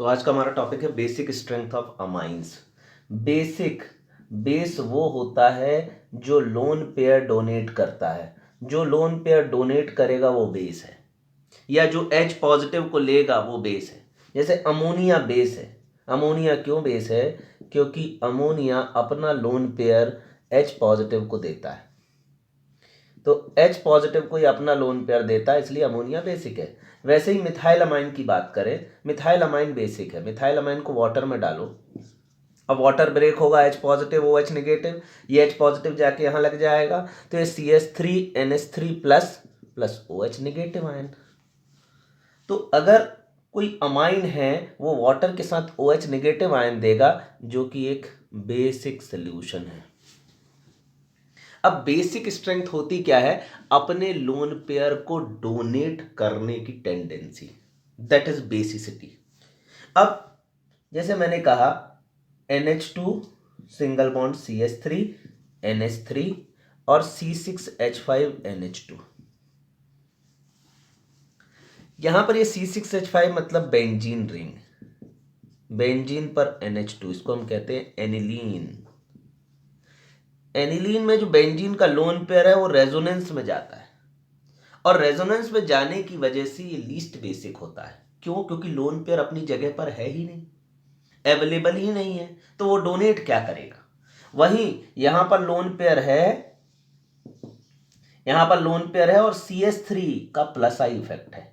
तो आज का हमारा टॉपिक है basic strength of amines. Basic base वो होता है जो लोन पेयर डोनेट करता है। जो लोन पेयर डोनेट करेगा वो बेस है, या जो H पॉजिटिव को लेगा वो बेस है। जैसे अमोनिया बेस है। अमोनिया क्यों बेस है? क्योंकि अमोनिया अपना लोन पेयर H पॉजिटिव को देता है। तो H पॉजिटिव को ही अपना लोन पेयर देता है, इसलिए अमोनिया बेसिक है। वैसे ही मिथाइल अमाइन की बात करें, मिथाइल अमाइन बेसिक है। मिथाइल अमाइन को वाटर में डालो, अब वाटर ब्रेक होगा, H पॉजिटिव OH नेगेटिव, ये H पॉजिटिव जाके यहाँ लग जाएगा, तो ये CH3NH3 plus plus OH negative ion. तो अगर कोई अमाइन है वो वाटर के साथ OH नेगेटिव आयन देगा, जो कि एक बेसिक सोल्यूशन है। अब बेसिक स्ट्रेंथ होती क्या है? अपने लोन पेयर को डोनेट करने की टेंडेंसी, दैट इज बेसिसिटी। अब जैसे मैंने कहा NH2 single bond CH3 NH3 और C6H5NH2। यहां पर ये C6H5 मतलब बेंजीन रिंग, बेंजीन पर NH2, इसको हम कहते हैं एनिलीन। एनिलीन में जो बेंजीन का लोन पेयर है वो रेजोनेंस में जाता है, और रेजोनेंस में जाने की वजह से ये लीस्ट बेसिक होता है। क्यों? क्योंकि लोन पेयर अपनी जगह पर है ही नहीं, अवेलेबल ही नहीं है, तो वो डोनेट क्या करेगा? वहीं यहां पर लोन पेयर है, यहां पर लोन पेयर है और CH3 का प्लस आई इफेक्ट है।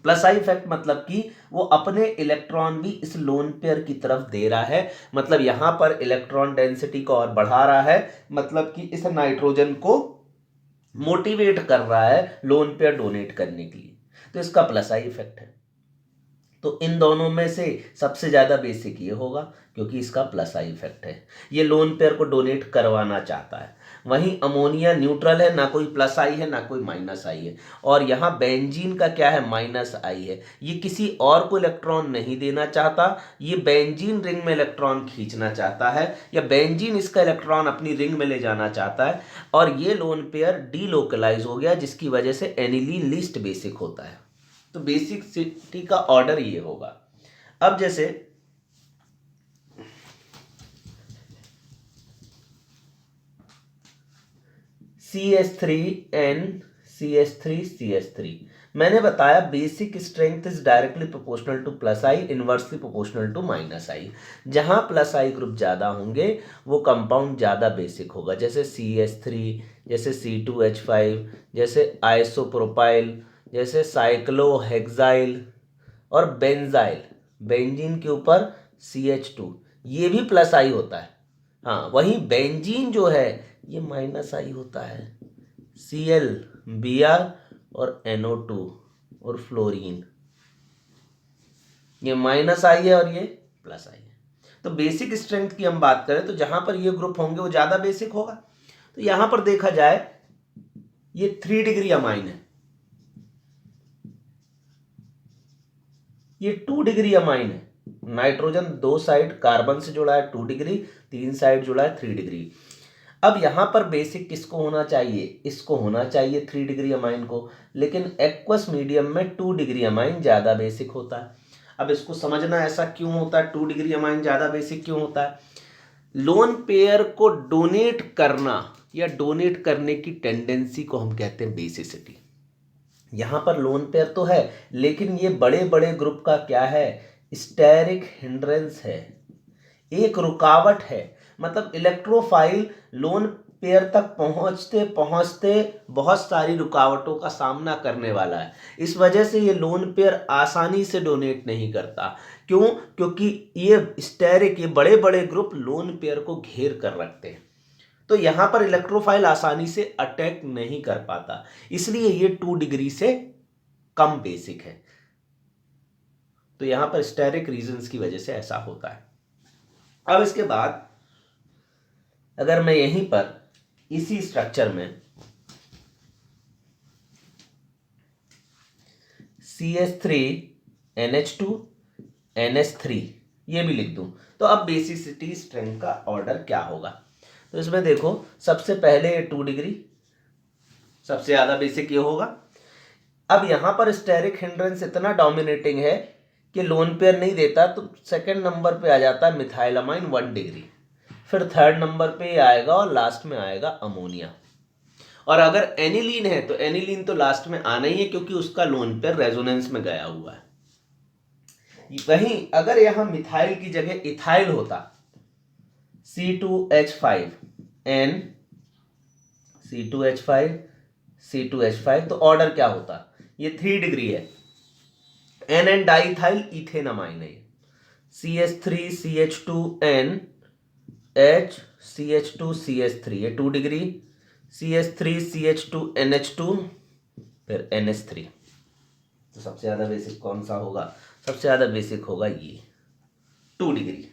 प्लस आई इफेक्ट मतलब कि वो अपने इलेक्ट्रॉन भी इस लोन पेयर की तरफ दे रहा है, मतलब यहां पर इलेक्ट्रॉन डेंसिटी को और बढ़ा रहा है, मतलब कि इस नाइट्रोजन को मोटिवेट कर रहा है लोन पेयर डोनेट करने के लिए, तो इसका प्लस आई इफेक्ट है। तो इन दोनों में से सबसे ज्यादा बेसिक ये होगा, क्योंकि इसका प्लस आई इफेक्ट है, ये लोन पेयर को डोनेट करवाना चाहता है। वहीं अमोनिया न्यूट्रल है, ना कोई प्लस आई है ना कोई माइनस आई है, और यहाँ बेंजीन का क्या है? माइनस आई है। ये किसी और को इलेक्ट्रॉन नहीं देना चाहता, ये बेंजीन रिंग में इलेक्ट्रॉन खींचना चाहता है, या बेंजीन इसका इलेक्ट्रॉन अपनी रिंग में ले जाना चाहता है, और ये लोन पेयर डीलोकलाइज हो गया, जिसकी वजह से एनिलीन लीस्ट बेसिक होता है। तो बेसिसिटी का ऑर्डर ये होगा। अब जैसे CH3N CH3 मैंने बताया basic strength is directly proportional to plus I, inversely proportional to minus I. जहां प्लस आई ग्रुप ज्यादा होंगे वो कंपाउंड ज्यादा बेसिक होगा, जैसे CH3, जैसे C2H5, जैसे आइसोप्रोपाइल, जैसे साइक्लोहेक्साइल और बेंजाइल। बेंजीन के ऊपर CH2, ये भी प्लस आई होता है। हाँ, वहीं बेंजीन जो है ये माइनस आई होता है, Cl Br और NO2 और फ्लोरीन, ये माइनस आई है और ये प्लस आई है। तो बेसिक स्ट्रेंथ की हम बात करें तो जहां पर ये ग्रुप होंगे वो ज्यादा बेसिक होगा। तो यहां पर देखा जाए ये 3 डिग्री अमाइन है, ये 2 डिग्री अमाइन है। नाइट्रोजन 2 साइड कार्बन से जुड़ा है 2 डिग्री, 3 साइड जुड़ा है 3 डिग्री। अब यहां पर बेसिक किसको होना चाहिए? इसको होना चाहिए 3 डिग्री अमाइन को, लेकिन एक्वस मीडियम में 2 डिग्री अमाइन ज्यादा बेसिक होता है। अब इसको समझना ऐसा क्यों होता है, 2 डिग्री अमाइन ज्यादा बेसिक क्यों होता है? लोन पेयर को डोनेट करना या डोनेट करने की टेंडेंसी को हम कहते हैं बेसिसिटी। यहां पर लोन पेयर तो है, लेकिन ये बड़े बड़े ग्रुप का क्या है? स्टेरिक हिंड्रेंस है, एक रुकावट है। मतलब इलेक्ट्रोफाइल लोन पेयर तक पहुंचते पहुंचते बहुत सारी रुकावटों का सामना करने वाला है। इस वजह से ये लोन पेयर आसानी से डोनेट नहीं करता। क्यों? क्योंकि ये स्टेरिक, ये बड़े बड़े ग्रुप लोन पेयर को घेर कर रखते हैं, तो यहां पर इलेक्ट्रोफाइल आसानी से अटैक नहीं कर पाता, इसलिए ये 2 डिग्री से कम बेसिक है। तो यहां पर स्टेरिक रीजंस की वजह से ऐसा होता है। अब इसके बाद अगर मैं यहीं पर इसी स्ट्रक्चर में CH3 NH2 NH3 ये भी लिख दूं, तो अब बेसिसिटी स्ट्रेंथ का ऑर्डर क्या होगा? तो इसमें देखो, सबसे पहले ये 2 डिग्री सबसे ज्यादा बेसिक ये होगा। अब यहां पर स्टेरिक हिंड्रेंस इतना डोमिनेटिंग है कि लोन पेयर नहीं देता तो सेकंड नंबर पे आ जाता है मिथाइलामाइन 1 डिग्री, फिर थर्ड नंबर पे आएगा और लास्ट में आएगा अमोनिया। और अगर एनिलीन है तो एनिलीन तो लास्ट में आना ही है क्योंकि उसका लोन पेयर रेजोनेंस में गया हुआ है। वहीं अगर यहां मिथाइल की जगह इथाइल होता C2H5N C2H5 C2H5 तो ऑर्डर क्या होता, ये 3 डिग्री है, N डाइथाइल इथेनामाइन है, CH3CH2N H CH2CH3 ये 2 डिग्री, CH3CH2NH2 फिर NH3। तो सबसे ज़्यादा बेसिक कौन सा होगा, सबसे ज़्यादा बेसिक होगा ये 2 डिग्री।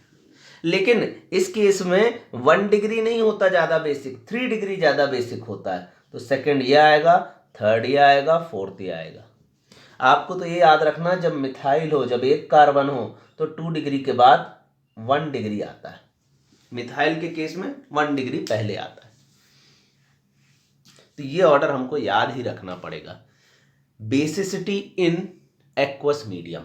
लेकिन इस केस में 1 डिग्री नहीं होता ज़्यादा बेसिक, 3 डिग्री ज़्यादा बेसिक होता है। तो सेकंड ये आएगा, थर्ड ये आएगा, फोर्थ ये आएगा। आपको तो ये याद रखना, जब मिथाइल हो, जब एक कार्बन हो तो 2 डिग्री के बाद 1 डिग्री आता है। मिथाइल के केस में 1 डिग्री पहले आता है। तो ये ऑर्डर हमको याद ही रखना पड़ेगा। Basicity in aqueous medium,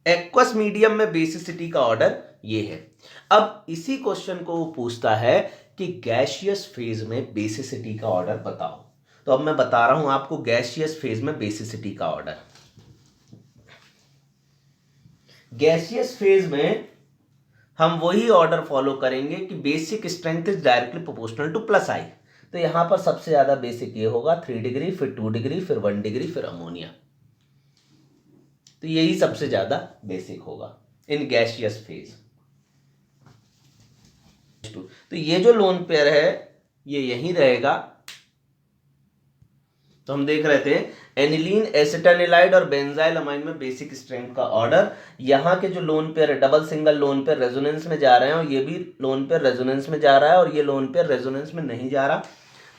aqueous medium में बेसिसिटी का ऑर्डर ये है। अब इसी क्वेश्चन को वो पूछता है कि गैसियस फेज में बेसिसिटी का ऑर्डर बताओ। तो अब मैं बता रहा हूं आपको गैसियस फेज में बेसिसिटी का ऑर्डर। गैसियस फेज में हम वही ऑर्डर फॉलो करेंगे कि basic strength is directly proportional to plus I. तो यहां पर सबसे ज्यादा बेसिक ये होगा 3 डिग्री, फिर 2 डिग्री, फिर 1 डिग्री, फिर अमोनिया। तो यही सबसे ज्यादा बेसिक होगा इन गैसियस फेज। तो ये जो लोन पेयर है ये यहीं रहेगा। तो हम देख रहे थे एनिलीन, एसिटानिलाइड और बेंजाइल अमाइन में बेसिक स्ट्रेंथ का ऑर्डर। यहाँ के जो लोन पेयर है, double single lone pair resonance में जा रहे हैं और ये भी लोन पेयर रेजोनेंस में जा रहा है और ये लोन पेयर रेजोनेंस में नहीं जा रहा।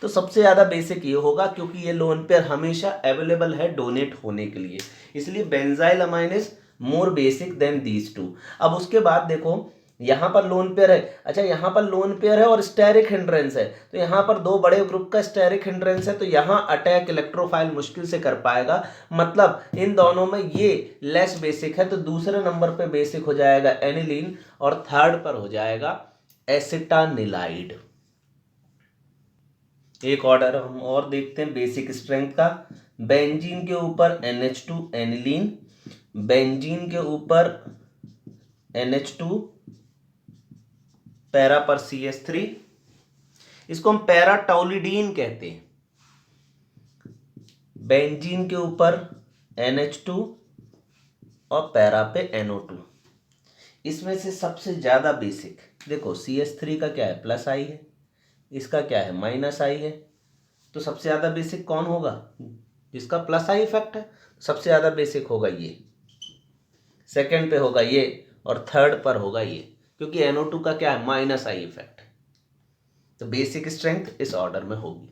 तो सबसे ज़्यादा बेसिक ये होगा क्योंकि ये लोन पेयर हमेशा अवेलेबल है डोनेट होने के लिए, इसलिए benzyl amine is more basic than these two. अब उसके बाद देखो यहाँ पर लोन पेयर है, अच्छा यहाँ पर लोन पेयर है और स्टेरिक हिंड्रेंस है, तो यहाँ पर दो बड़े ग्रुप का स्टेरिक हिंड्रेंस है, तो यहाँ अटैक इलेक्ट्रोफाइल मुश्किल से कर पाएगा। मतलब इन दोनों में ये लेस बेसिक है, तो दूसरे नंबर पे बेसिक हो जाएगा एनिलीन और थर्ड पर हो जाएगा एसिटानिलाइड। एक ऑर्डर हम और देखते हैं बेसिक स्ट्रेंथ का। बेंजीन के ऊपर NH2 एनिलीन, बेंजीन के ऊपर NH2, पैरा पर CH3, इसको हम पैराटोलिडीन कहते हैं। बेंजीन के ऊपर NH2 और पैरा पे NO2। इसमें से सबसे ज्यादा बेसिक देखो CH3 का क्या है, प्लस आई है, इसका क्या है, माइनस आई है। तो सबसे ज्यादा बेसिक कौन होगा, जिसका प्लस आई इफेक्ट है। सबसे ज्यादा बेसिक होगा ये, सेकंड पे होगा ये और थर्ड पर होगा ये, क्योंकि NO2 का क्या है, माइनस आई इफेक्ट। तो बेसिक स्ट्रेंथ इस ऑर्डर में होगी।